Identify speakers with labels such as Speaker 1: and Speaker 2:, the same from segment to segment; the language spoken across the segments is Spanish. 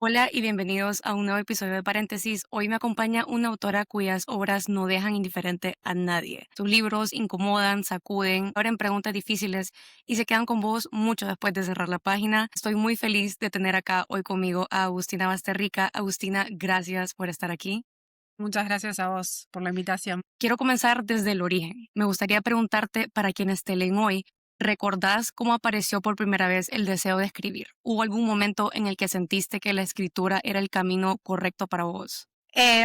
Speaker 1: Hola y bienvenidos a un nuevo episodio de Paréntesis. Hoy me acompaña una autora cuyas obras no dejan indiferente a nadie. Sus libros incomodan, sacuden, abren preguntas difíciles y se quedan con vos mucho después de cerrar la página. Estoy muy feliz de tener acá hoy conmigo a Agustina Basterrica. Agustina, gracias por estar aquí.
Speaker 2: Muchas gracias a vos por la invitación.
Speaker 1: Quiero comenzar desde el origen. Me gustaría preguntarte, para quienes te leen hoy, ¿recordás cómo apareció por primera vez el deseo de escribir? ¿Hubo algún momento en el que sentiste que la escritura era el camino correcto para vos?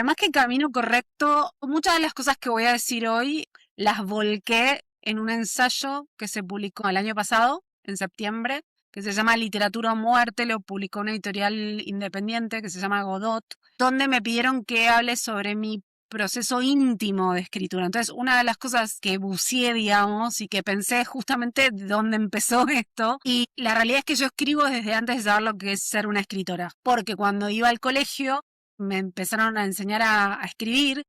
Speaker 2: Más que camino correcto, muchas de las cosas que voy a decir hoy las volqué en un ensayo que se publicó el año pasado, en septiembre, que se llama Literatura o Muerte, lo publicó una editorial independiente que se llama Godot, donde me pidieron que hable sobre mi proceso íntimo de escritura. Entonces, una de las cosas que buceé, digamos, y que pensé justamente de dónde empezó esto, y la realidad es que yo escribo desde antes de saber lo que es ser una escritora, porque cuando iba al colegio me empezaron a enseñar a escribir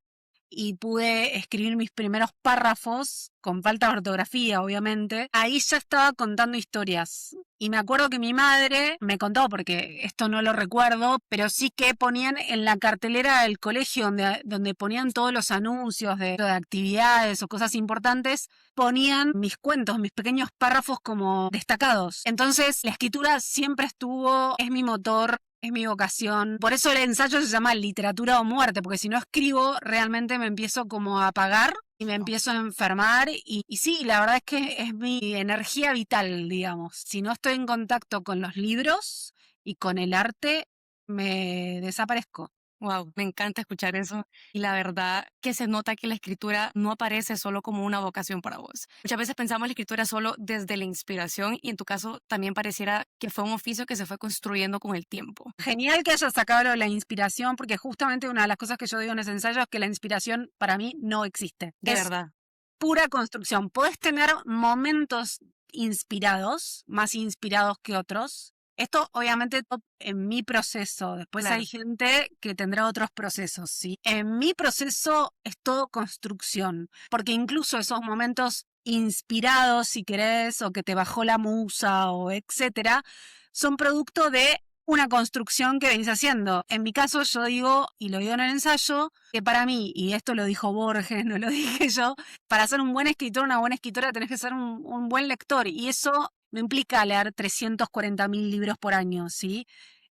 Speaker 2: y pude escribir mis primeros párrafos, con falta de ortografía, obviamente. Ahí ya estaba contando historias. Y me acuerdo que mi madre me contó, porque esto no lo recuerdo, pero sí que ponían en la cartelera del colegio, donde ponían todos los anuncios de actividades o cosas importantes, ponían mis cuentos, mis pequeños párrafos como destacados. Entonces, la escritura siempre estuvo, es mi motor, es mi vocación. Por eso el ensayo se llama Literatura o Muerte, porque si no escribo, realmente me empiezo como a apagar y me empiezo a enfermar. Y sí, la verdad es que es mi energía vital, digamos. Si no estoy en contacto con los libros y con el arte, me desaparezco.
Speaker 1: Wow, me encanta escuchar eso. Y la verdad que se nota que la escritura no aparece solo como una vocación para vos. Muchas veces pensamos la escritura solo desde la inspiración y en tu caso también pareciera que fue un oficio que se fue construyendo con el tiempo.
Speaker 2: Genial que hayas sacado la inspiración, porque justamente una de las cosas que yo digo en ese ensayo es que la inspiración para mí no existe.
Speaker 1: De
Speaker 2: Es
Speaker 1: verdad.
Speaker 2: pura construcción. Podés tener momentos inspirados, más inspirados que otros. Esto obviamente en mi proceso. Después
Speaker 1: Claro.
Speaker 2: hay gente que tendrá otros procesos, ¿sí? En mi proceso es todo construcción, porque incluso esos momentos inspirados, si querés, o que te bajó la musa o etcétera, son producto de una construcción que venís haciendo. En mi caso, yo digo, y lo digo en el ensayo, que para mí, y esto lo dijo Borges, no lo dije yo, para ser un buen escritor, una buena escritora, tenés que ser un buen lector. Y eso no implica leer 340.000 libros por año, ¿sí?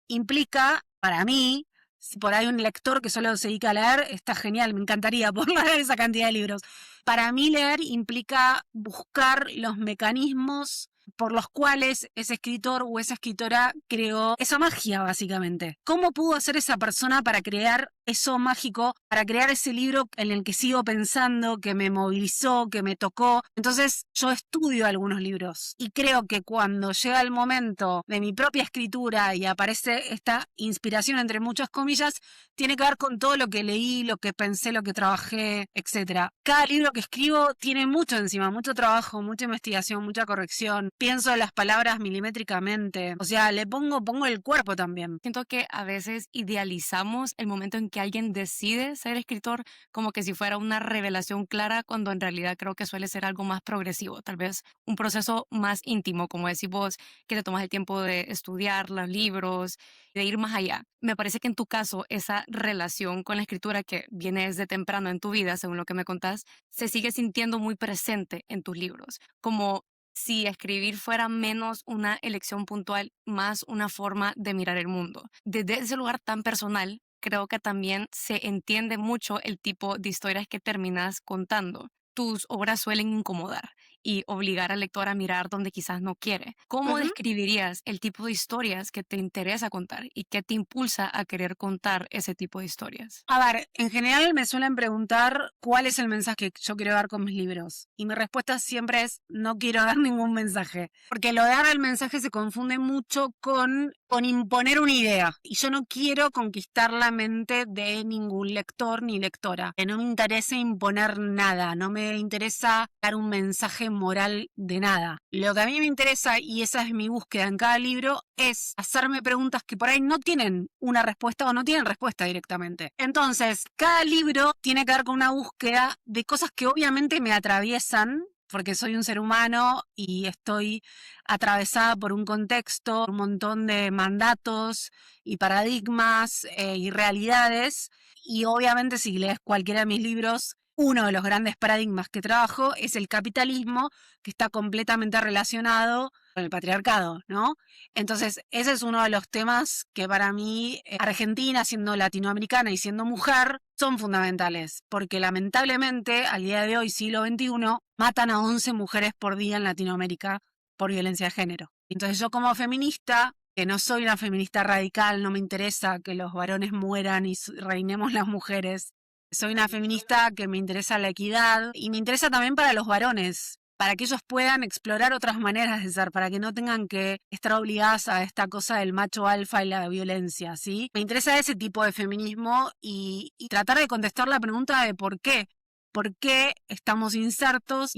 Speaker 2: Implica, para mí, si por ahí un lector que solo se dedica a leer, está genial, me encantaría poder leer esa cantidad de libros. Para mí leer implica buscar los mecanismos por los cuales ese escritor o esa escritora creó esa magia, básicamente. ¿Cómo pudo hacer esa persona para crear eso mágico, para crear ese libro en el que sigo pensando, que me movilizó, que me tocó? Entonces yo estudio algunos libros y creo que cuando llega el momento de mi propia escritura y aparece esta inspiración entre muchas comillas, tiene que ver con todo lo que leí, lo que pensé, lo que trabajé, etcétera. Cada libro que escribo tiene mucho encima, mucho trabajo, mucha investigación, mucha corrección. Pienso las palabras milimétricamente, o sea, pongo el cuerpo también.
Speaker 1: Siento que a veces idealizamos el momento en que alguien decide ser escritor como que si fuera una revelación clara, cuando en realidad creo que suele ser algo más progresivo, tal vez un proceso más íntimo, como decís vos, que te tomas el tiempo de estudiar los libros, de ir más allá. Me parece que en tu caso esa relación con la escritura que viene desde temprano en tu vida, según lo que me contás, se sigue sintiendo muy presente en tus libros, como si escribir fuera menos una elección puntual, más una forma de mirar el mundo. Desde ese lugar tan personal, creo que también se entiende mucho el tipo de historias que terminas contando. Tus obras suelen incomodar y obligar al lector a mirar donde quizás no quiere. ¿Cómo
Speaker 2: Ujú.
Speaker 1: describirías el tipo de historias que te interesa contar y qué te impulsa a querer contar ese tipo de historias?
Speaker 2: A ver, en general me suelen preguntar cuál es el mensaje que yo quiero dar con mis libros. Y mi respuesta siempre es no quiero dar ningún mensaje. Porque lo de dar el mensaje se confunde mucho con imponer una idea. Y yo no quiero conquistar la mente de ningún lector ni lectora. Que no me interesa imponer nada. No me interesa dar un mensaje moral de nada. Lo que a mí me interesa, y esa es mi búsqueda en cada libro, es hacerme preguntas que por ahí no tienen una respuesta o no tienen respuesta directamente. Entonces, cada libro tiene que ver con una búsqueda de cosas que obviamente me atraviesan, porque soy un ser humano y estoy atravesada por un contexto, un montón de mandatos y paradigmas y realidades. Y obviamente si lees cualquiera de mis libros, uno de los grandes paradigmas que trabajo es el capitalismo, que está completamente relacionado con el patriarcado, ¿no? Entonces, ese es uno de los temas que para mí, Argentina, siendo latinoamericana y siendo mujer, son fundamentales, porque lamentablemente, al día de hoy, siglo XXI, matan a 11 mujeres por día en Latinoamérica por violencia de género. Entonces, yo como feminista, que no soy una feminista radical, no me interesa que los varones mueran y reinemos las mujeres. Soy una feminista que me interesa la equidad y me interesa también para los varones, para que ellos puedan explorar otras maneras de ser, para que no tengan que estar obligadas a esta cosa del macho alfa y la violencia, ¿sí? Me interesa ese tipo de feminismo y tratar de contestar la pregunta de por qué. ¿Por qué estamos insertas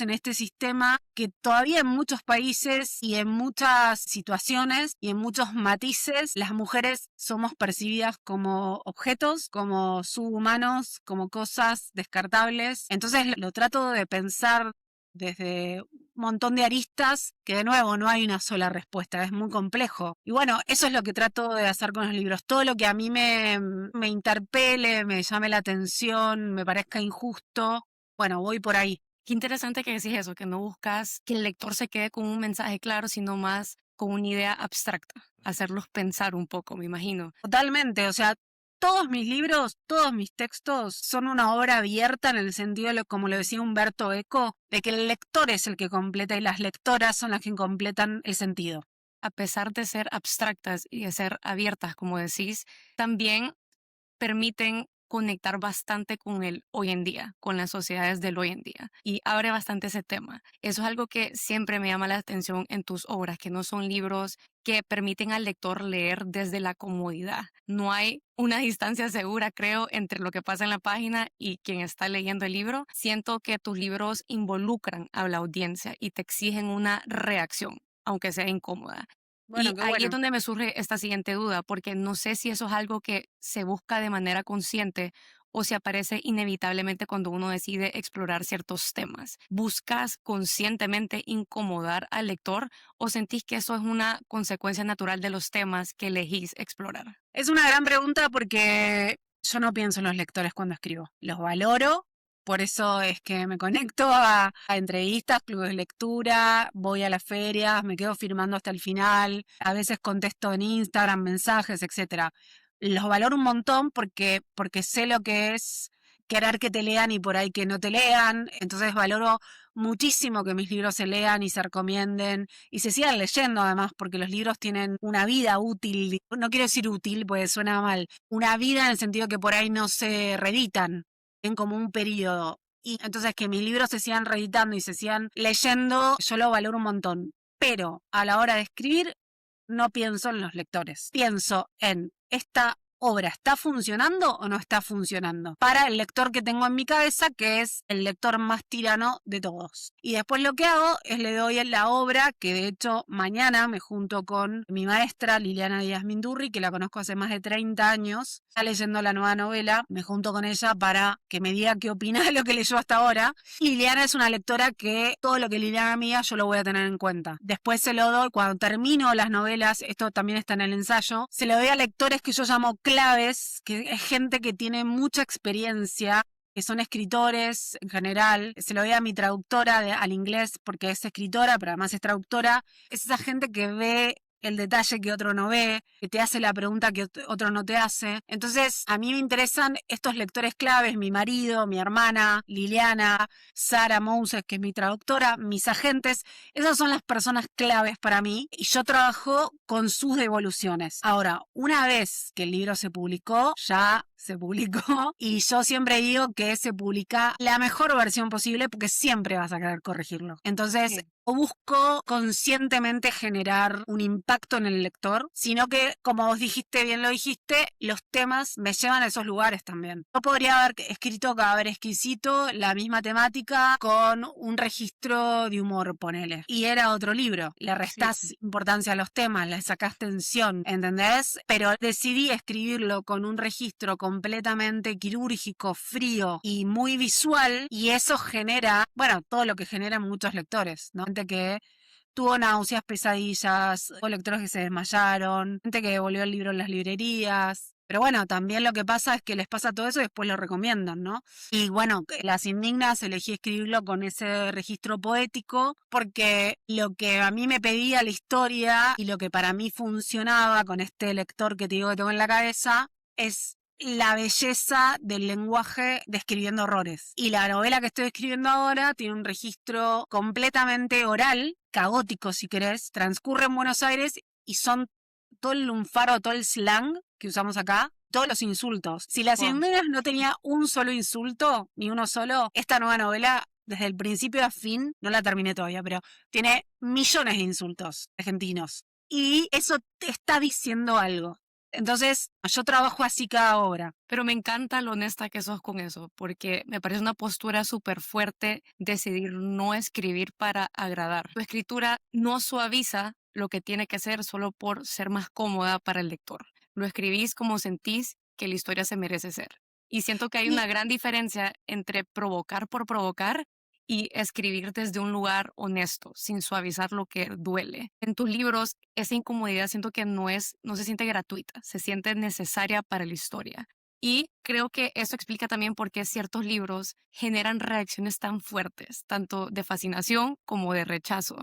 Speaker 2: en este sistema que todavía en muchos países y en muchas situaciones y en muchos matices las mujeres somos percibidas como objetos, como subhumanos, como cosas descartables? Entonces lo trato de pensar desde un montón de aristas, que de nuevo no hay una sola respuesta, es muy complejo. Y bueno, eso es lo que trato de hacer con los libros. Todo lo que a mí me interpele, me llame la atención, me parezca injusto, bueno, voy por ahí.
Speaker 1: Qué interesante que decís eso, que no buscas que el lector se quede con un mensaje claro, sino más con una idea abstracta, hacerlos pensar un poco, me imagino.
Speaker 2: Totalmente, o sea, todos mis libros, todos mis textos son una obra abierta en el sentido, como lo decía Humberto Eco, de que el lector es el que completa y las lectoras son las que completan el sentido.
Speaker 1: A pesar de ser abstractas y de ser abiertas, como decís, también permiten conectar bastante con el hoy en día, con las sociedades del hoy en día, y abre bastante ese tema. Eso es algo que siempre me llama la atención en tus obras, que no son libros que permiten al lector leer desde la comodidad. No hay una distancia segura, creo, entre lo que pasa en la página y quien está leyendo el libro. Siento que tus libros involucran a la audiencia y te exigen una reacción, aunque sea incómoda.
Speaker 2: Bueno,
Speaker 1: Y
Speaker 2: qué
Speaker 1: ahí es
Speaker 2: bueno.
Speaker 1: donde me surge esta siguiente duda, porque no sé si eso es algo que se busca de manera consciente o si aparece inevitablemente cuando uno decide explorar ciertos temas. ¿Buscas conscientemente incomodar al lector o sentís que eso es una consecuencia natural de los temas que elegís explorar?
Speaker 2: Es una gran pregunta porque yo no pienso en los lectores cuando escribo. Los valoro, por eso es que me conecto a entrevistas, clubes de lectura, voy a las ferias, me quedo firmando hasta el final, a veces contesto en Instagram mensajes, etcétera. Los valoro un montón porque sé lo que es querer que te lean y por ahí que no te lean. Entonces valoro muchísimo que mis libros se lean y se recomienden y se sigan leyendo además, porque los libros tienen una vida útil, no quiero decir útil porque suena mal, una vida en el sentido que por ahí no se reeditan en como un periodo. Y entonces que mis libros se sigan reeditando y se sigan leyendo, yo lo valoro un montón. Pero a la hora de escribir, no pienso en los lectores. Pienso en esta obra, ¿está funcionando o no está funcionando? Para el lector que tengo en mi cabeza, que es el lector más tirano de todos. Y después lo que hago es le doy en la obra, que de hecho mañana me junto con mi maestra Liliana Díaz Mindurri, que la conozco hace más de 30 años, está leyendo la nueva novela, me junto con ella para que me diga qué opina de lo que leyó hasta ahora. Liliana es una lectora que todo lo que Liliana me diga yo lo voy a tener en cuenta. Después se lo doy, cuando termino las novelas, esto también está en el ensayo, se lo doy a lectores que yo llamo claves, que es gente que tiene mucha experiencia, que son escritores en general. Se lo doy a mi traductora al inglés porque es escritora, pero además es traductora. Es esa gente que ve el detalle que otro no ve, que te hace la pregunta que otro no te hace. Entonces, a mí me interesan estos lectores claves, mi marido, mi hermana, Liliana, Sara Mouses, que es mi traductora, mis agentes. Esas son las personas claves para mí y yo trabajo con sus devoluciones. Ahora, una vez que el libro se publicó, ya se publicó y yo siempre digo que se publica la mejor versión posible porque siempre vas a querer corregirlo. Entonces, sí, o busco conscientemente generar un impacto en el lector, sino que, como vos dijiste, bien lo dijiste, los temas me llevan a esos lugares también. Yo podría haber escrito Cadáver Exquisito, la misma temática, con un registro de humor, ponele. Y era otro libro. Le restás importancia a los temas, le sacás tensión, ¿entendés? Pero decidí escribirlo con un registro completamente quirúrgico, frío y muy visual, y eso genera, bueno, todo lo que generan muchos lectores, ¿no? Gente que tuvo náuseas, pesadillas, o lectores que se desmayaron, gente que devolvió el libro en las librerías. Pero bueno, también lo que pasa es que les pasa todo eso y después lo recomiendan, ¿no? Y bueno, Las Indignas elegí escribirlo con ese registro poético porque lo que a mí me pedía la historia y lo que para mí funcionaba con este lector que te digo que tengo en la cabeza es la belleza del lenguaje describiendo horrores. Y la novela que estoy escribiendo ahora tiene un registro completamente oral, caótico si querés, transcurre en Buenos Aires y son todo el lunfardo, todo el slang que usamos acá, todos los insultos. Si Las
Speaker 1: Wow.
Speaker 2: Indignas no tenía un solo insulto, ni uno solo, esta nueva novela, desde el principio a fin, no la terminé todavía, pero tiene millones de insultos argentinos. Y eso te está diciendo algo. Entonces, yo trabajo así cada obra.
Speaker 1: Pero me encanta lo honesta que sos con eso, porque me parece una postura súper fuerte decidir no escribir para agradar. Tu escritura no suaviza lo que tiene que ser solo por ser más cómoda para el lector. Lo escribís como sentís que la historia se merece ser. Y siento que hay
Speaker 2: Y
Speaker 1: una gran diferencia entre provocar por provocar y escribir desde un lugar honesto, sin suavizar lo que duele. En tus libros, esa incomodidad siento que no se siente gratuita, se siente necesaria para la historia. Y creo que eso explica también por qué ciertos libros generan reacciones tan fuertes, tanto de fascinación como de rechazo.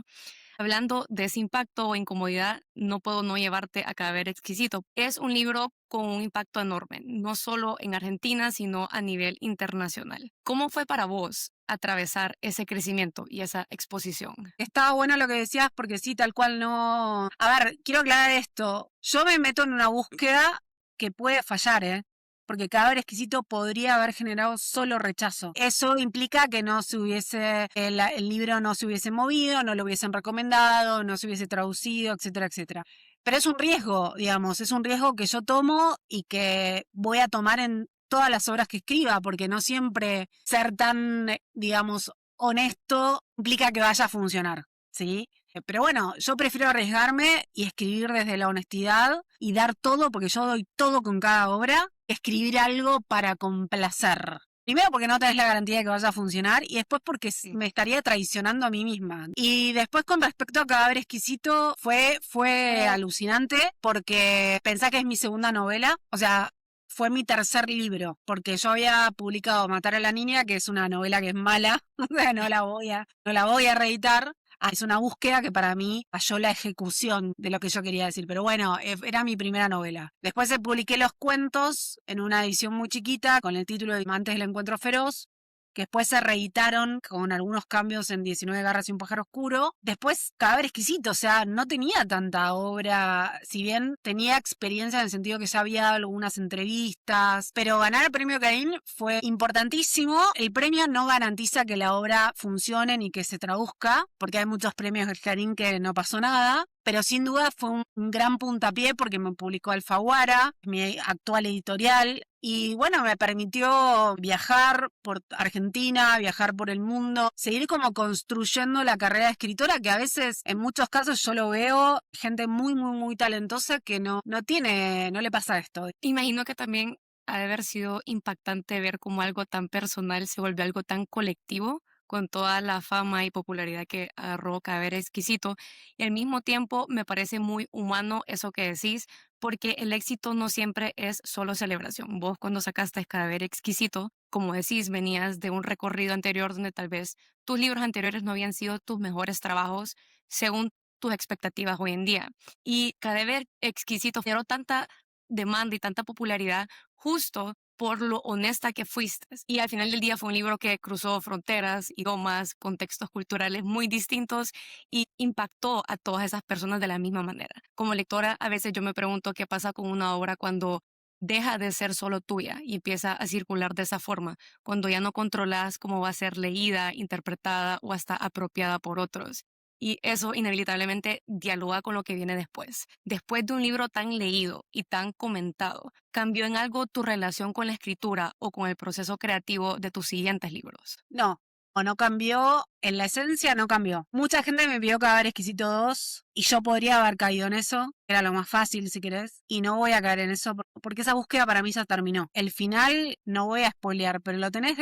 Speaker 1: Hablando de ese impacto o incomodidad, no puedo no llevarte a Cadáver Exquisito. Es un libro con un impacto enorme, no solo en Argentina, sino a nivel internacional. ¿Cómo fue para vos atravesar ese crecimiento y esa exposición?
Speaker 2: estaba bueno lo que decías porque sí, tal cual no... A ver, quiero aclarar esto. Yo me meto en una búsqueda que puede fallar, ¿eh? Porque Cadáver Exquisito podría haber generado solo rechazo. Eso implica que no se hubiese, el libro no se hubiese movido, no lo hubiesen recomendado, no se hubiese traducido, etcétera, etcétera. Pero es un riesgo, digamos, es un riesgo que yo tomo y que voy a tomar en todas las obras que escriba, porque no siempre ser tan, digamos, honesto implica que vaya a funcionar, ¿sí? Pero bueno, yo prefiero arriesgarme y escribir desde la honestidad y dar todo, porque yo doy todo con cada obra, que escribir algo para complacer. Primero porque no tenés la garantía de que vaya a funcionar y después porque
Speaker 1: Sí.
Speaker 2: me estaría traicionando a mí misma. Y después con respecto a Cadáver Exquisito fue alucinante porque pensá que es mi segunda novela, o sea, fue mi tercer libro, porque yo había publicado Matar a la niña, que es una novela que es mala, o sea, no la voy a reeditar. Es una búsqueda que para mí falló la ejecución de lo que yo quería decir, pero bueno, era mi primera novela. Después publiqué los cuentos en una edición muy chiquita con el título de Antes del encuentro feroz, que después se reeditaron con algunos cambios en 19 garras y un pájaro oscuro. Después, Cadáver Exquisito, o sea, no tenía tanta obra, si bien tenía experiencia en el sentido que ya había dado algunas entrevistas, pero ganar el premio Clarín fue importantísimo. El premio no garantiza que la obra funcione ni que se traduzca, porque hay muchos premios del Clarín que no pasó nada, pero sin duda fue un gran puntapié porque me publicó Alfaguara, mi actual editorial, y bueno, me permitió viajar por Argentina, viajar por el mundo, seguir como construyendo la carrera de escritora que a veces, en muchos casos yo lo veo, gente muy, muy, muy talentosa que no le pasa esto.
Speaker 1: Imagino que también ha de haber sido impactante ver cómo algo tan personal se volvió algo tan colectivo con toda la fama y popularidad que agarró Cadáver Exquisito. Y al mismo tiempo me parece muy humano eso que decís, porque el éxito no siempre es solo celebración. Vos cuando sacaste Cadáver Exquisito, como decís, venías de un recorrido anterior donde tal vez tus libros anteriores no habían sido tus mejores trabajos según tus expectativas hoy en día. Y Cadáver Exquisito generó tanta demanda y tanta popularidad justo por lo honesta que fuiste. Y al final del día fue un libro que cruzó fronteras, idiomas, contextos culturales muy distintos y impactó a todas esas personas de la misma manera. Como lectora, a veces yo me pregunto qué pasa con una obra cuando deja de ser solo tuya y empieza a circular de esa forma, cuando ya no controlas cómo va a ser leída, interpretada o hasta apropiada por otros. Y eso inevitablemente dialoga con lo que viene después. Después de un libro tan leído y tan comentado, ¿cambió en algo tu relación con la escritura o con el proceso creativo de tus siguientes libros?
Speaker 2: No, o no cambió, en la esencia no cambió. Mucha gente me pidió que haga Exquisito 2 y yo podría haber caído en eso, era lo más fácil si querés, y no voy a caer en eso porque esa búsqueda para mí ya terminó. El final no voy a spoilear, pero lo tenés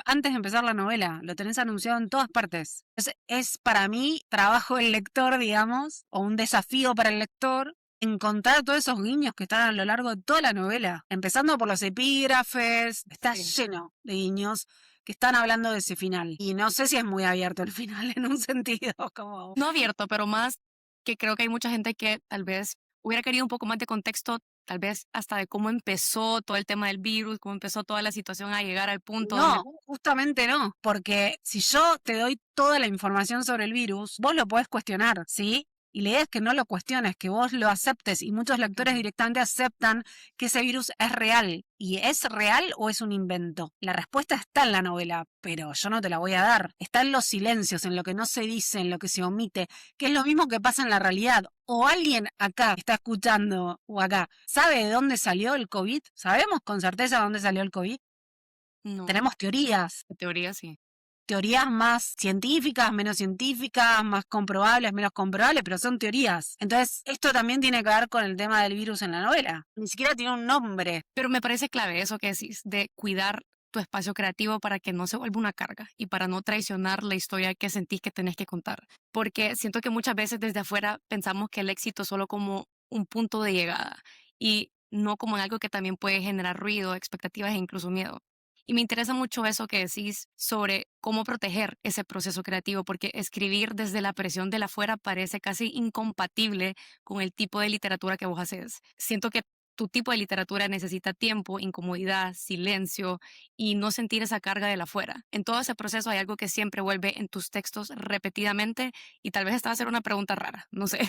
Speaker 2: antes de empezar la novela, lo tenés anunciado en todas partes. Entonces, es para mí trabajo del lector, digamos, o un desafío para el lector encontrar todos esos guiños que están a lo largo de toda la novela, empezando por los epígrafes, está lleno de guiños que están hablando de ese final. Y no sé si es muy abierto el final en un sentido como...
Speaker 1: No abierto, pero más que creo que hay mucha gente que tal vez hubiera querido un poco más de contexto, tal vez hasta de cómo empezó todo el tema del virus, cómo empezó toda la situación a llegar al punto donde...
Speaker 2: No, justamente no, porque si yo te doy toda la información sobre el virus, vos lo podés cuestionar, ¿sí? Y la idea es que no lo cuestiones, que vos lo aceptes. Y muchos lectores directamente aceptan que ese virus es real. ¿Y es real o es un invento? La respuesta está en la novela, pero yo no te la voy a dar. Está en los silencios, en lo que no se dice, en lo que se omite, que es lo mismo que pasa en la realidad. O alguien acá está escuchando, o acá, ¿sabe de dónde salió el COVID? ¿Sabemos con certeza de dónde salió el COVID?
Speaker 1: No,
Speaker 2: Tenemos teorías.
Speaker 1: en teoría sí.
Speaker 2: Teorías más científicas, menos científicas, más comprobables, menos comprobables, pero son teorías. Entonces, esto también tiene que ver con el tema del virus en la novela. Ni siquiera tiene un nombre.
Speaker 1: Pero me parece clave eso que decís, de cuidar tu espacio creativo para que no se vuelva una carga y para no traicionar la historia que sentís que tenés que contar. Porque siento que muchas veces desde afuera pensamos que el éxito es solo como un punto de llegada y no como en algo que también puede generar ruido, expectativas e incluso miedo. Y me interesa mucho eso que decís sobre cómo proteger ese proceso creativo, porque escribir desde la presión de la afuera parece casi incompatible con el tipo de literatura que vos haces. Siento que tu tipo de literatura necesita tiempo, incomodidad, silencio y no sentir esa carga de la afuera. En todo ese proceso hay algo que siempre vuelve en tus textos repetidamente y tal vez esta va a ser una pregunta rara, no sé.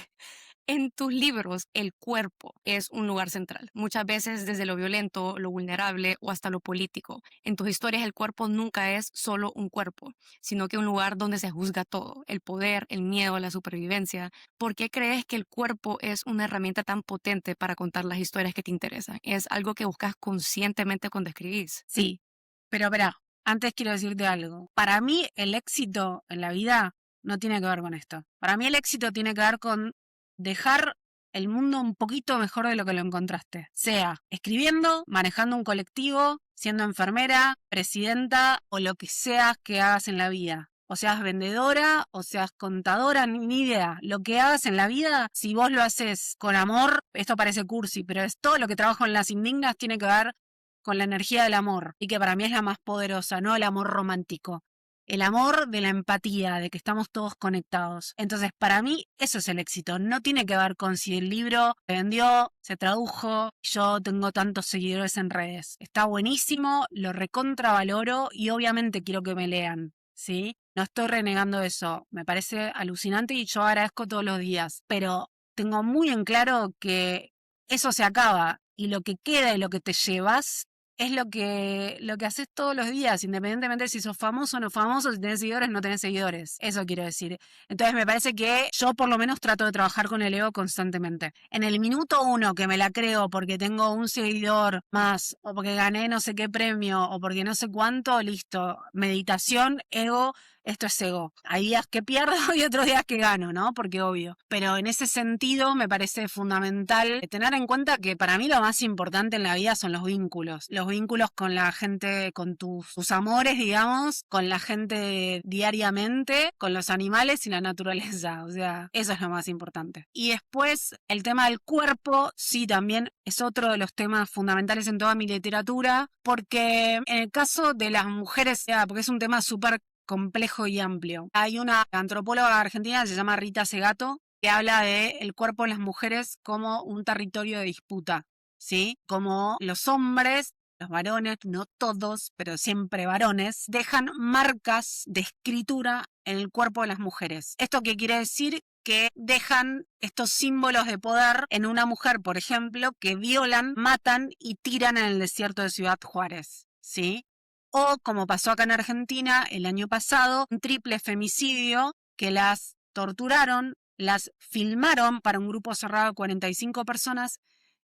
Speaker 1: En tus libros, el cuerpo es un lugar central, muchas veces desde lo violento, lo vulnerable o hasta lo político. En tus historias, el cuerpo nunca es solo un cuerpo, sino que un lugar donde se juzga todo, el poder, el miedo, la supervivencia. ¿Por qué crees que el cuerpo es una herramienta tan potente para contar las historias que te interesan? ¿Es algo que buscas conscientemente cuando escribís?
Speaker 2: Sí, pero espera, antes quiero decirte algo. Para mí, el éxito en la vida no tiene que ver con esto. Para mí, el éxito tiene que ver con dejar el mundo un poquito mejor de lo que lo encontraste. Sea escribiendo, manejando un colectivo, siendo enfermera, presidenta o lo que seas que hagas en la vida. O seas vendedora, o seas contadora, ni idea. Lo que hagas en la vida, si vos lo haces con amor, esto parece cursi, pero es todo lo que trabajo en Las Indignas tiene que ver con la energía del amor, y que para mí es la más poderosa, no el amor romántico. El amor de la empatía, de que estamos todos conectados. Entonces, para mí, eso es el éxito. No tiene que ver con si el libro se vendió, se tradujo, yo tengo tantos seguidores en redes. Está buenísimo, lo recontravaloro y obviamente quiero que me lean, ¿sí? No estoy renegando eso. Me parece alucinante y yo agradezco todos los días. Pero tengo muy en claro que eso se acaba y lo que queda y lo que te llevas es lo que haces todos los días, independientemente si sos famoso o no famoso, si tenés seguidores o no tenés seguidores. Eso quiero decir. Entonces me parece que yo por lo menos trato de trabajar con el ego constantemente. En el minuto uno que me la creo porque tengo un seguidor más, o porque gané no sé qué premio, o porque no sé cuánto, listo. Meditación, ego, esto es ego. Hay días que pierdo y otros días que gano, ¿no? Porque obvio. Pero en ese sentido me parece fundamental tener en cuenta que para mí lo más importante en la vida son los vínculos. Los vínculos con la gente, con tus amores, digamos, con la gente diariamente, con los animales y la naturaleza. O sea, eso es lo más importante. Y después, el tema del cuerpo, sí, también es otro de los temas fundamentales en toda mi literatura, porque en el caso de las mujeres, porque es un tema súper complejo y amplio. Hay una antropóloga argentina que se llama Rita Segato, que habla de el cuerpo de las mujeres como un territorio de disputa, ¿sí? Como los hombres, los varones, no todos, pero siempre varones, dejan marcas de escritura en el cuerpo de las mujeres. ¿Esto qué quiere decir? Que dejan estos símbolos de poder en una mujer, por ejemplo, que violan, matan y tiran en el desierto de Ciudad Juárez, ¿sí? O, como pasó acá en Argentina el año pasado, un triple femicidio que las torturaron, las filmaron para un grupo cerrado de 45 personas,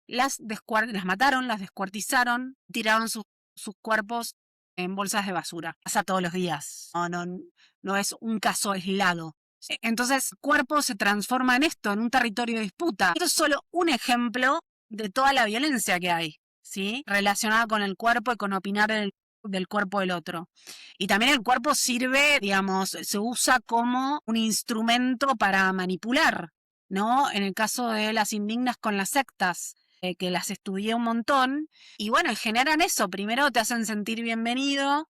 Speaker 2: las mataron, las descuartizaron, tiraron sus cuerpos en bolsas de basura. Pasa todos los días. No es un caso aislado. Entonces, el cuerpo se transforma en esto, en un territorio de disputa. Esto es solo un ejemplo de toda la violencia que hay, ¿sí? Relacionada con el cuerpo y con opinar del cuerpo del otro. Y también el cuerpo sirve, digamos, se usa como un instrumento para manipular, ¿no? En el caso de las indignas con las sectas, que las estudié un montón, y bueno, generan eso. Primero te hacen sentir bienvenida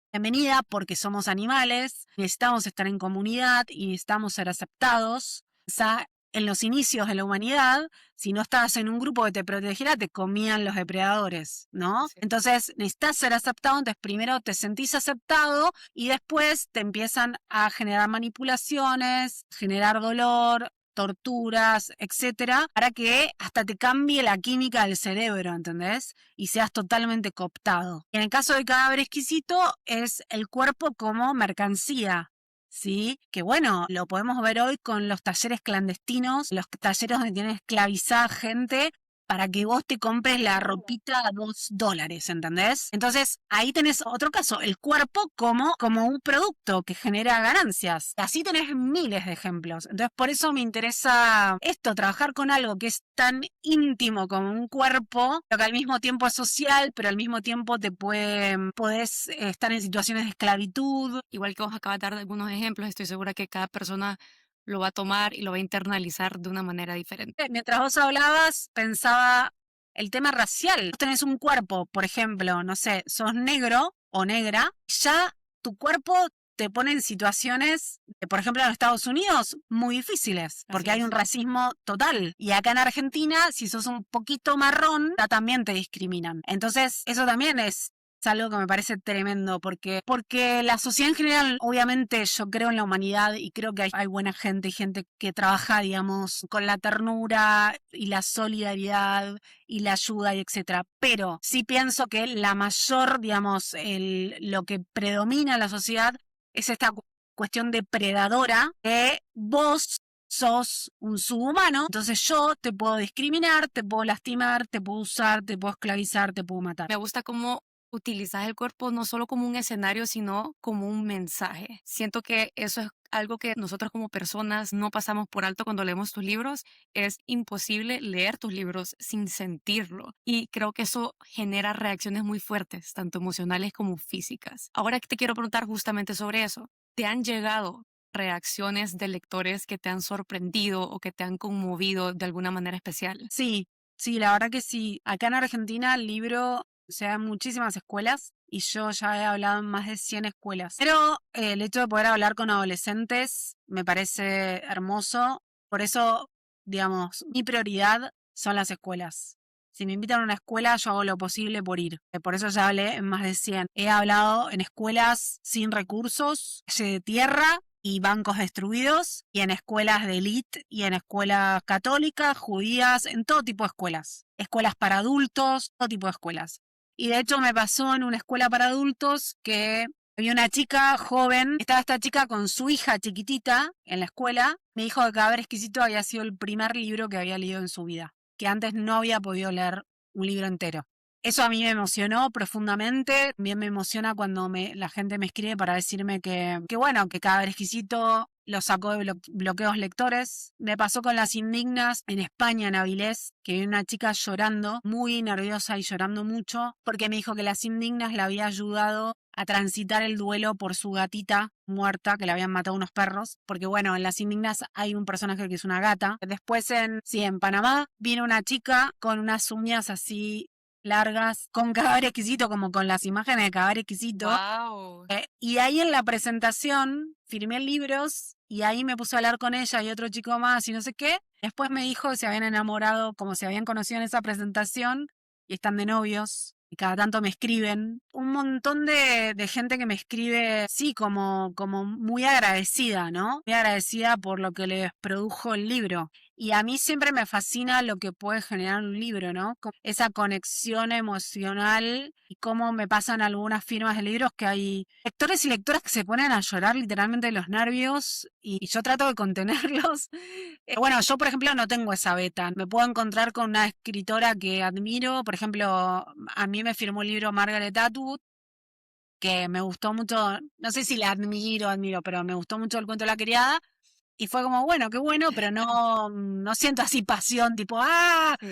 Speaker 2: porque somos animales, necesitamos estar en comunidad y necesitamos ser aceptados. O sea, en los inicios de la humanidad, si no estabas en un grupo que te protegiera, te comían los depredadores, ¿no?
Speaker 1: Sí.
Speaker 2: Entonces necesitas ser aceptado, entonces primero te sentís aceptado y después te empiezan a generar manipulaciones, generar dolor, torturas, etcétera, para que hasta te cambie la química del cerebro, ¿entendés? Y seas totalmente cooptado. En el caso del cadáver exquisito es el cuerpo como mercancía, ¿sí? Que bueno, lo podemos ver hoy con los talleres clandestinos, los talleres donde tienen esclavizada gente para que vos te compres la ropita a $2, ¿entendés? Entonces, ahí tenés otro caso, el cuerpo como un producto que genera ganancias. Así tenés miles de ejemplos. Entonces, por eso me interesa esto, trabajar con algo que es tan íntimo como un cuerpo, pero que al mismo tiempo es social, pero al mismo tiempo podés estar en situaciones de esclavitud.
Speaker 1: Igual que vos acabas de dar algunos ejemplos, estoy segura que cada persona lo va a tomar y lo va a internalizar de una manera diferente.
Speaker 2: Mientras vos hablabas, pensaba el tema racial. Vos tenés un cuerpo, por ejemplo, no sé, sos negro o negra, ya tu cuerpo te pone en situaciones, por ejemplo, en Estados Unidos, muy difíciles, porque hay un racismo total. Y acá en Argentina, si sos un poquito marrón, ya también te discriminan. Entonces, eso también es algo que me parece tremendo, porque la sociedad en general, obviamente yo creo en la humanidad y creo que hay buena gente y gente que trabaja, digamos, con la ternura y la solidaridad y la ayuda y etcétera. Pero sí pienso que la mayor, digamos, lo que predomina en la sociedad es esta cuestión depredadora que vos sos un subhumano, entonces yo te puedo discriminar, te puedo lastimar, te puedo usar, te puedo esclavizar, te puedo matar.
Speaker 1: Me gusta cómo utilizas el cuerpo no solo como un escenario, sino como un mensaje. Siento que eso es algo que nosotros como personas no pasamos por alto cuando leemos tus libros. Es imposible leer tus libros sin sentirlo. Y creo que eso genera reacciones muy fuertes, tanto emocionales como físicas. Ahora que te quiero preguntar justamente sobre eso, ¿te han llegado reacciones de lectores que te han sorprendido o que te han conmovido de alguna manera especial?
Speaker 2: Sí, sí, la verdad que sí. Acá en Argentina el libro se da en muchísimas escuelas y yo ya he hablado en más de 100 escuelas. Pero el hecho de poder hablar con adolescentes me parece hermoso. Por eso, digamos, mi prioridad son las escuelas. Si me invitan a una escuela, yo hago lo posible por ir. Por eso ya hablé en más de 100. He hablado en escuelas sin recursos, calle de tierra y bancos destruidos, y en escuelas de élite, y en escuelas católicas, judías, en todo tipo de escuelas. Escuelas para adultos, todo tipo de escuelas. Y de hecho me pasó en una escuela para adultos que había una chica joven, estaba esta chica con su hija chiquitita en la escuela, me dijo que Cadáver Exquisito había sido el primer libro que había leído en su vida, que antes no había podido leer un libro entero. Eso a mí me emocionó profundamente. También me emociona cuando la gente me escribe para decirme que bueno, que Cadáver Exquisito lo sacó de bloqueos lectores. Me pasó con Las Indignas en España, en Avilés, que vi una chica llorando, muy nerviosa y llorando mucho, porque me dijo que Las Indignas la había ayudado a transitar el duelo por su gatita muerta, que le habían matado unos perros, porque bueno, en Las Indignas hay un personaje que es una gata. Después en Panamá vino una chica con unas uñas así largas, con Cadáver Exquisito, como con las imágenes de Cadáver Exquisito.
Speaker 1: ¡Wow!
Speaker 2: Y ahí en la presentación firmé libros y ahí me puse a hablar con ella y otro chico más y no sé qué. Después me dijo que se habían enamorado, como se habían conocido en esa presentación y están de novios. Y cada tanto me escriben. Un montón de gente que me escribe, sí, como muy agradecida, ¿no? Muy agradecida por lo que les produjo el libro. Y a mí siempre me fascina lo que puede generar un libro, ¿no? Esa conexión emocional y cómo me pasan algunas firmas de libros que hay lectores y lectoras que se ponen a llorar literalmente de los nervios y yo trato de contenerlos. Bueno, yo por ejemplo no tengo esa beta. Me puedo encontrar con una escritora que admiro. Por ejemplo, a mí me firmó el libro Margaret Atwood que me gustó mucho, no sé si la admiro, pero me gustó mucho el cuento de la criada. Y fue como, bueno, qué bueno, pero no siento así pasión, tipo,
Speaker 1: Sí.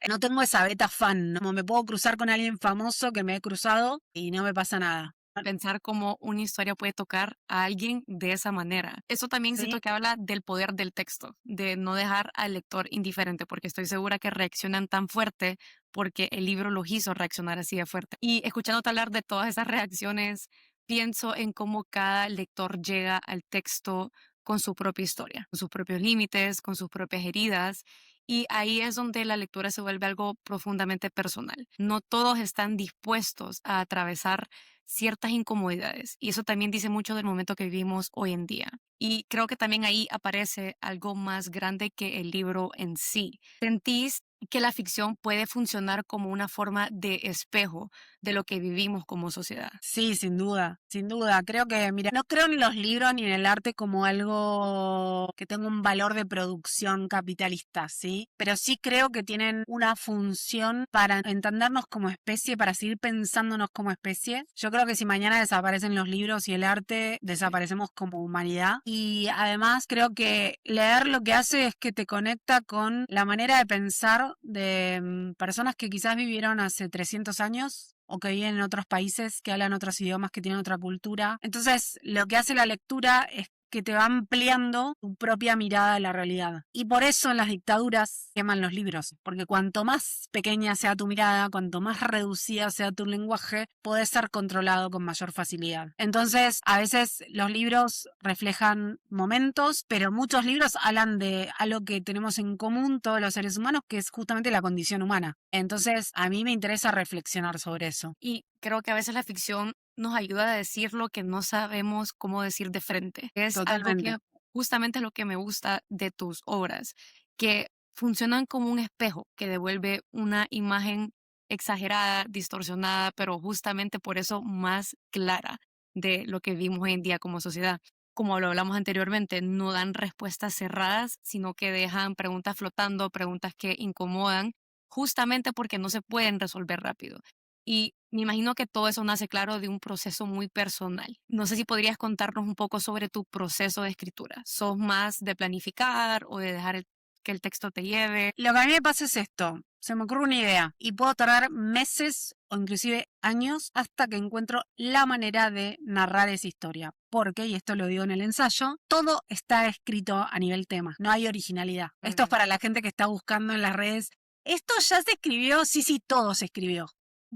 Speaker 2: no tengo esa beta fan, ¿no? Como me puedo cruzar con alguien famoso que me he cruzado y no me pasa nada.
Speaker 1: Pensar cómo una historia puede tocar a alguien de esa manera. Eso también siento
Speaker 2: Sí,
Speaker 1: que habla del poder del texto, de no dejar al lector indiferente, porque estoy segura que reaccionan tan fuerte porque el libro los hizo reaccionar así de fuerte. Y escuchándote hablar de todas esas reacciones, pienso en cómo cada lector llega al texto con su propia historia, con sus propios límites, con sus propias heridas. Y ahí es donde la lectura se vuelve algo profundamente personal. No todos están dispuestos a atravesar ciertas incomodidades. Y eso también dice mucho del momento que vivimos hoy en día. Y creo que también ahí aparece algo más grande que el libro en sí. ¿Sentís que la ficción puede funcionar como una forma de espejo de lo que vivimos como sociedad?
Speaker 2: sí, sin duda, sin duda. Creo que, mira, no creo en los libros ni en el arte como algo que tenga un valor de producción capitalista, ¿sí? Pero sí creo que tienen una función para entendernos como especie, para seguir pensándonos como especie. Yo creo que si mañana desaparecen los libros y el arte, desaparecemos como humanidad. Y además creo que leer lo que hace es que te conecta con la manera de pensar de personas que quizás vivieron hace 300 años o que viven en otros países, que hablan otros idiomas, que tienen otra cultura. Entonces, lo que hace la lectura es que te va ampliando tu propia mirada de la realidad. Y por eso en las dictaduras queman los libros, porque cuanto más pequeña sea tu mirada, cuanto más reducida sea tu lenguaje, podés ser controlado con mayor facilidad. Entonces, a veces los libros reflejan momentos, pero muchos libros hablan de algo que tenemos en común todos los seres humanos, que es justamente la condición humana. Entonces, a mí me interesa reflexionar sobre eso.
Speaker 1: Y creo que a veces la ficción nos ayuda a decir lo que no sabemos cómo decir de frente. Es algo
Speaker 2: Totalmente.
Speaker 1: que justamente lo que me gusta de tus obras, que funcionan como un espejo que devuelve una imagen exagerada, distorsionada, pero justamente por eso más clara de lo que vimos hoy en día como sociedad. Como lo hablamos anteriormente, no dan respuestas cerradas, sino que dejan preguntas flotando, preguntas que incomodan, justamente porque no se pueden resolver rápido. Y me imagino que todo eso nace, claro, de un proceso muy personal. No sé si podrías contarnos un poco sobre tu proceso de escritura. ¿Sos más de planificar o de dejar que el texto te lleve?
Speaker 2: Lo que a mí me pasa es esto, se me ocurre una idea y puedo tardar meses o inclusive años hasta que encuentro la manera de narrar esa historia. Porque, y esto lo digo en el ensayo, todo está escrito a nivel tema, no hay originalidad. Esto es para la gente que está buscando en las redes. Esto ya se escribió, sí, sí, todo se escribió.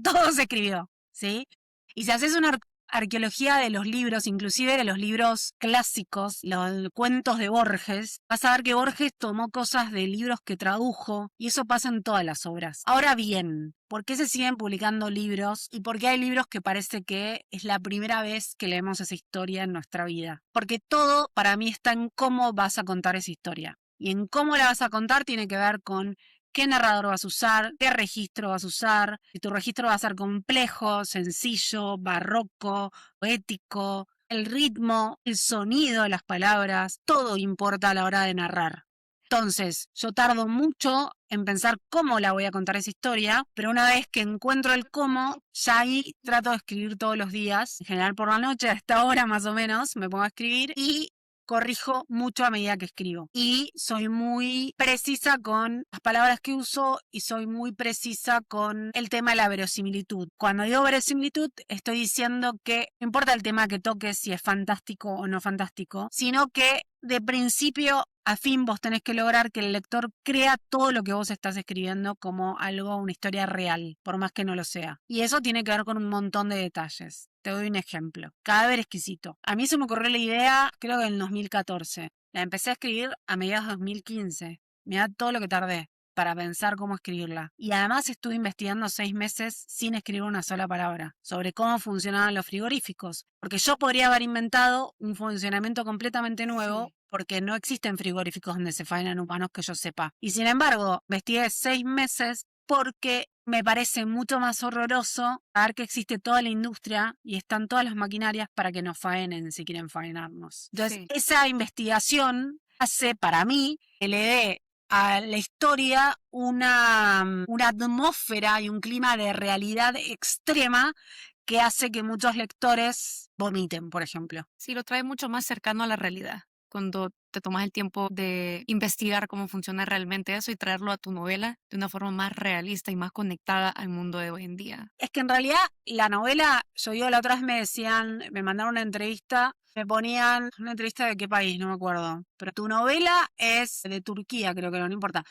Speaker 2: Todo se escribió, ¿sí? Y si haces una arqueología de los libros, inclusive de los libros clásicos, los cuentos de Borges, vas a ver que Borges tomó cosas de libros que tradujo y eso pasa en todas las obras. Ahora bien, ¿por qué se siguen publicando libros y por qué hay libros que parece que es la primera vez que leemos esa historia en nuestra vida? Porque todo para mí está en cómo vas a contar esa historia. Y en cómo la vas a contar tiene que ver con qué narrador vas a usar, qué registro vas a usar, si tu registro va a ser complejo, sencillo, barroco, poético, el ritmo, el sonido de las palabras, todo importa a la hora de narrar. Entonces, yo tardo mucho en pensar cómo la voy a contar esa historia, pero una vez que encuentro el cómo, ya ahí trato de escribir todos los días, en general por la noche, a esta hora más o menos, me pongo a escribir y corrijo mucho a medida que escribo. Y soy muy precisa con las palabras que uso y soy muy precisa con el tema de la verosimilitud. Cuando digo verosimilitud, estoy diciendo que no importa el tema que toques, si es fantástico o no fantástico, sino que de principio a fin vos tenés que lograr que el lector crea todo lo que vos estás escribiendo como algo, una historia real, por más que no lo sea. Y eso tiene que ver con un montón de detalles. Te doy un ejemplo. Cadáver exquisito. A mí se me ocurrió la idea, creo que en 2014. La empecé a escribir a mediados de 2015. Mirá todo lo que tardé para pensar cómo escribirla. Y además estuve investigando 6 meses sin escribir una sola palabra sobre cómo funcionaban los frigoríficos. Porque yo podría haber inventado un funcionamiento completamente nuevo.
Speaker 1: Sí.
Speaker 2: Porque no existen frigoríficos donde se faenan humanos que yo sepa. Y sin embargo, investigué 6 meses porque me parece mucho más horroroso saber que existe toda la industria y están todas las maquinarias para que nos faenen si quieren faenarnos. Entonces,
Speaker 1: Sí.
Speaker 2: esa investigación hace para mí que le dé a la historia una atmósfera y un clima de realidad extrema que hace que muchos lectores vomiten, por ejemplo.
Speaker 1: Sí, lo trae mucho más cercano a la realidad, cuando te tomas el tiempo de investigar cómo funciona realmente eso y traerlo a tu novela de una forma más realista y más conectada al mundo de hoy en día.
Speaker 2: Es que en realidad la novela, yo digo, la otra vez me decían, me mandaron una entrevista, me ponían una entrevista de qué país, no me acuerdo, pero tu novela es de Turquía, creo que no importa.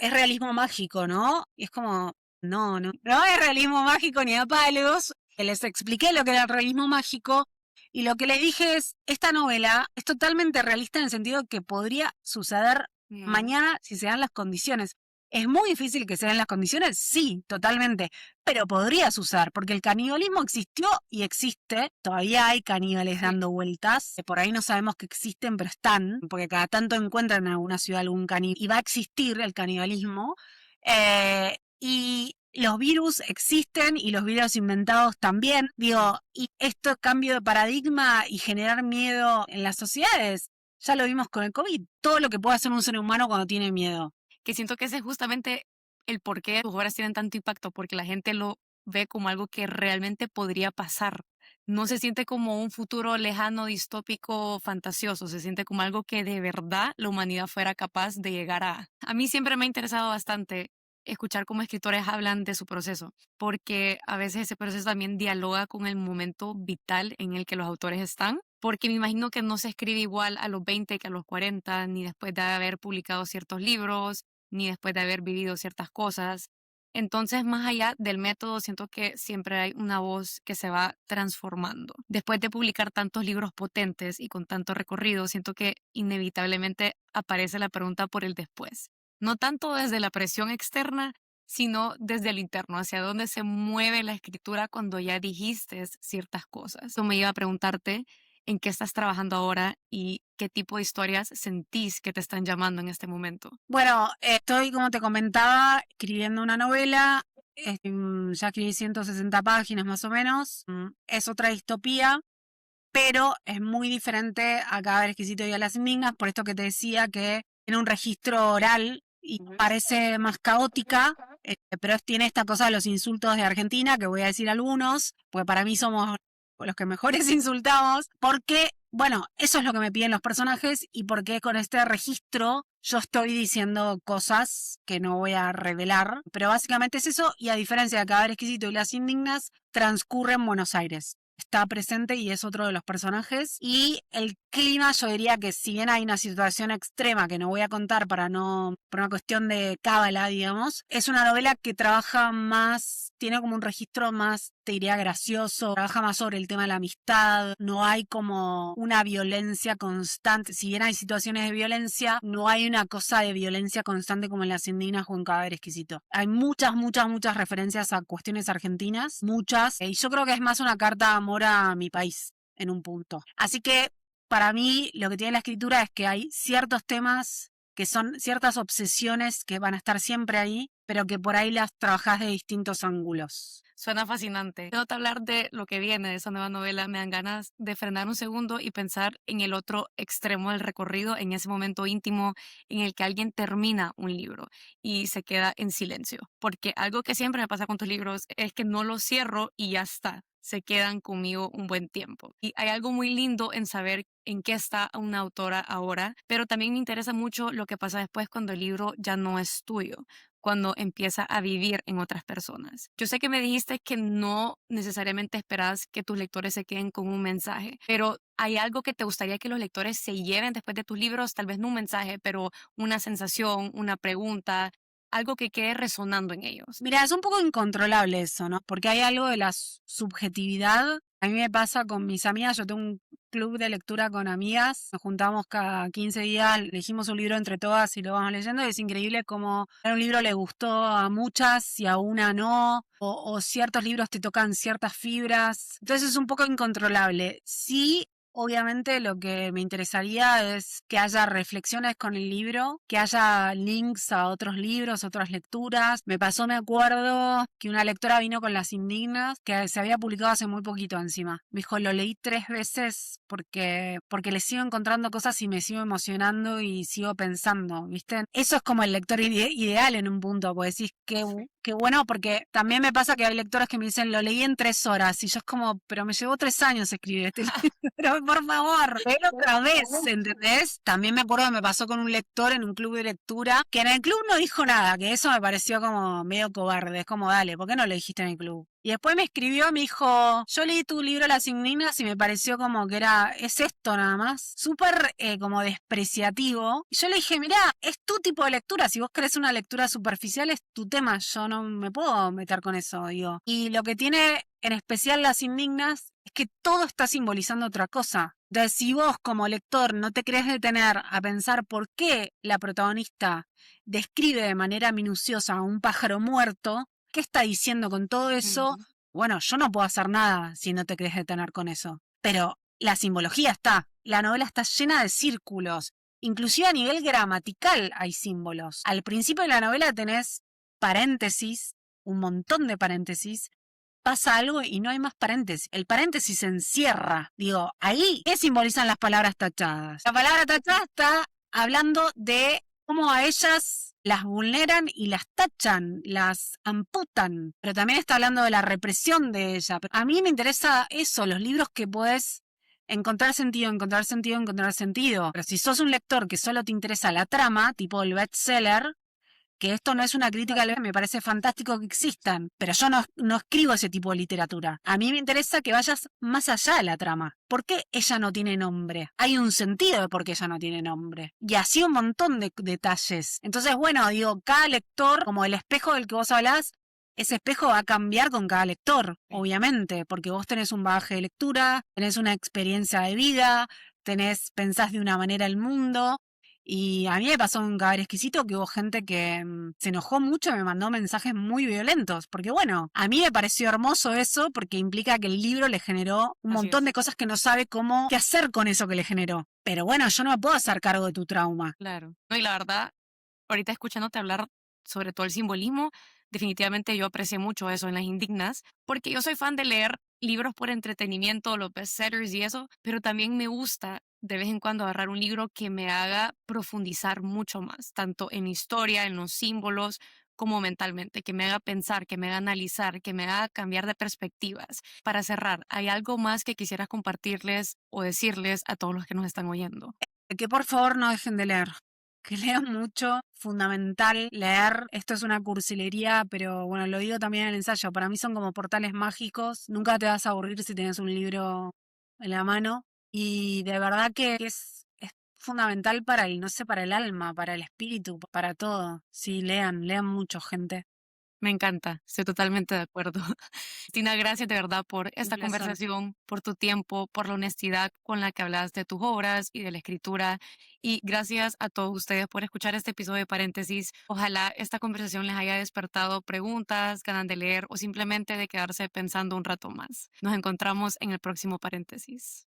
Speaker 2: Es realismo mágico, ¿no? Y es como, no es realismo mágico ni a palos. Les expliqué lo que era el realismo mágico y lo que les dije es, esta novela es totalmente realista en el sentido que podría suceder mañana si se dan las condiciones. ¿Es muy difícil que se den las condiciones? Sí, totalmente. Pero podrías usar, porque el canibalismo existió y existe. Todavía hay caníbales
Speaker 1: Sí.
Speaker 2: dando vueltas. Por ahí no sabemos que existen, pero están, porque cada tanto encuentran en alguna ciudad algún caníbal. Y va a existir el canibalismo. Y los virus existen y los virus inventados también. Digo, y esto cambio de paradigma y generar miedo en las sociedades. Ya lo vimos con el COVID. Todo lo que puede hacer un ser humano cuando tiene miedo.
Speaker 1: Que siento que ese es justamente el por qué tus obras tienen tanto impacto, porque la gente lo ve como algo que realmente podría pasar. No se siente como un futuro lejano, distópico, fantasioso, se siente como algo que de verdad la humanidad fuera capaz de llegar a. A mí siempre me ha interesado bastante escuchar cómo escritores hablan de su proceso, porque a veces ese proceso también dialoga con el momento vital en el que los autores están, porque me imagino que no se escribe igual a los 20 que a los 40, ni después de haber publicado ciertos libros, ni después de haber vivido ciertas cosas. Entonces, más allá del método, siento que siempre hay una voz que se va transformando. Después de publicar tantos libros potentes y con tanto recorrido, siento que inevitablemente aparece la pregunta por el después. No tanto desde la presión externa, sino desde el interno, hacia dónde se mueve la escritura cuando ya dijiste ciertas cosas. Eso me iba a preguntarte en qué estás trabajando ahora y qué tipo de historias sentís que te están llamando en este momento.
Speaker 2: Bueno, estoy, como te comentaba, escribiendo una novela. Ya escribí 160 páginas más o menos. Es otra distopía, pero es muy diferente a Cada vez exquisito y a Las Indignas, por esto que te decía que tiene un registro oral y parece más caótica, pero tiene esta cosa de los insultos de Argentina, que voy a decir algunos, porque para mí somos los que mejores insultamos, porque, bueno, eso es lo que me piden los personajes y porque con este registro yo estoy diciendo cosas que no voy a revelar, pero básicamente es eso, y a diferencia de Cada vez exquisito y Las Indignas, transcurre en Buenos Aires. Está presente y es otro de los personajes. Y el clima, yo diría que si bien hay una situación extrema que no voy a contar por una cuestión de cábala, digamos, es una novela que trabaja más, tiene como un registro más, te diría, gracioso, trabaja más sobre el tema de la amistad, no hay como una violencia constante, si bien hay situaciones de violencia, no hay una cosa de violencia constante como en Las Indignas o en Cada vez exquisito. Hay muchas referencias a cuestiones argentinas, muchas, y yo creo que es más una carta de amor a mi país en un punto. Así que para mí lo que tiene la escritura es que hay ciertos temas que son ciertas obsesiones que van a estar siempre ahí, pero que por ahí las trabajás de distintos ángulos.
Speaker 1: Suena fascinante. Tengo que hablar de lo que viene de esa nueva novela. Me dan ganas de frenar un segundo y pensar en el otro extremo del recorrido, en ese momento íntimo en el que alguien termina un libro y se queda en silencio. Porque algo que siempre me pasa con tus libros es que no los cierro y ya está. Se quedan conmigo un buen tiempo. Y hay algo muy lindo en saber en qué está una autora ahora, pero también me interesa mucho lo que pasa después cuando el libro ya no es tuyo, cuando empieza a vivir en otras personas. Yo sé que me dijiste que no necesariamente esperas que tus lectores se queden con un mensaje, pero ¿hay algo que te gustaría que los lectores se lleven después de tus libros? Tal vez no un mensaje, pero una sensación, una pregunta, algo que quede resonando en ellos.
Speaker 2: Mira, es un poco incontrolable eso, ¿no? Porque hay algo de la subjetividad. A mí me pasa con mis amigas, yo tengo un club de lectura con amigas, nos juntamos cada 15 días, elegimos un libro entre todas y lo vamos leyendo, y es increíble cómo un libro le gustó a muchas y a una no, o ciertos libros te tocan ciertas fibras, entonces es un poco incontrolable. Sí. Obviamente lo que me interesaría es que haya reflexiones con el libro, que haya links a otros libros, otras lecturas. Me pasó, me acuerdo, que una lectora vino con Las Indignas, que se había publicado hace muy poquito encima. Me dijo, lo leí 3 veces porque le sigo encontrando cosas y me sigo emocionando y sigo pensando, ¿viste? Eso es como el lector ideal en un punto, porque decís, Qué bueno, porque también me pasa que hay lectores que me dicen, lo leí en 3 horas, y yo es como, pero me llevó 3 años escribir este libro, por favor, léelo otra vez, ¿entendés? También me acuerdo que me pasó con un lector en un club de lectura, que en el club no dijo nada, que eso me pareció como medio cobarde, es como, dale, ¿por qué no lo dijiste en el club? Y después me escribió, me dijo, yo leí tu libro Las Indignas y me pareció como que es esto nada más, súper como despreciativo. Y yo le dije, mirá, es tu tipo de lectura, si vos querés una lectura superficial es tu tema, yo no me puedo meter con eso, digo. Y lo que tiene en especial Las Indignas es que todo está simbolizando otra cosa. Entonces, si vos como lector no te querés detener a pensar por qué la protagonista describe de manera minuciosa a un pájaro muerto, ¿qué está diciendo con todo eso? Bueno, yo no puedo hacer nada si no te querés detener con eso. Pero la simbología está. La novela está llena de círculos. Inclusive a nivel gramatical hay símbolos. Al principio de la novela tenés paréntesis, un montón de paréntesis. Pasa algo y no hay más paréntesis. El paréntesis se encierra. Digo, ahí, ¿qué simbolizan las palabras tachadas? La palabra tachada está hablando de cómo a ellas las vulneran y las tachan, las amputan, pero también está hablando de la represión de ella. A mí me interesa eso, los libros que puedes encontrar sentido, encontrar sentido, encontrar sentido. Pero si sos un lector que solo te interesa la trama, tipo el bestseller, que esto no es una crítica, me parece fantástico que existan, pero yo no escribo ese tipo de literatura. A mí me interesa que vayas más allá de la trama. ¿Por qué ella no tiene nombre? Hay un sentido de por qué ella no tiene nombre. Y así un montón de detalles. Entonces, bueno, digo, cada lector, como el espejo del que vos hablás, ese espejo va a cambiar con cada lector, obviamente, porque vos tenés un bagaje de lectura, tenés una experiencia de vida, pensás de una manera el mundo. Y a mí me pasó un cadáver exquisito que hubo gente que se enojó mucho y me mandó mensajes muy violentos. Porque bueno, a mí me pareció hermoso eso porque implica que el libro le generó un montón de cosas que no sabe qué hacer con eso que le generó. Pero bueno, yo no me puedo hacer cargo de tu trauma.
Speaker 1: Claro. No, y la verdad, ahorita escuchándote hablar sobre todo el simbolismo, definitivamente yo aprecié mucho eso en Las Indignas, porque yo soy fan de leer libros por entretenimiento, los bestsellers y eso, pero también me gusta de vez en cuando agarrar un libro que me haga profundizar mucho más, tanto en historia, en los símbolos, como mentalmente, que me haga pensar, que me haga analizar, que me haga cambiar de perspectivas. Para cerrar, ¿hay algo más que quisieras compartirles o decirles a todos los que nos están oyendo?
Speaker 2: Que por favor no dejen de leer. Que lean mucho, fundamental leer. Esto es una cursilería, pero bueno, lo digo también en el ensayo. Para mí son como portales mágicos. Nunca te vas a aburrir si tienes un libro en la mano. Y de verdad que es fundamental para no sé, para el alma, para el espíritu, para todo. Sí, lean mucho, gente.
Speaker 1: Me encanta, estoy totalmente de acuerdo. Tina, gracias de verdad por esta
Speaker 2: placer.
Speaker 1: conversación, por tu tiempo, por la honestidad con la que hablas de tus obras y de la escritura. Y gracias a todos ustedes por escuchar este episodio de Paréntesis. Ojalá esta conversación les haya despertado preguntas, ganas de leer o simplemente de quedarse pensando un rato más. Nos encontramos en el próximo Paréntesis.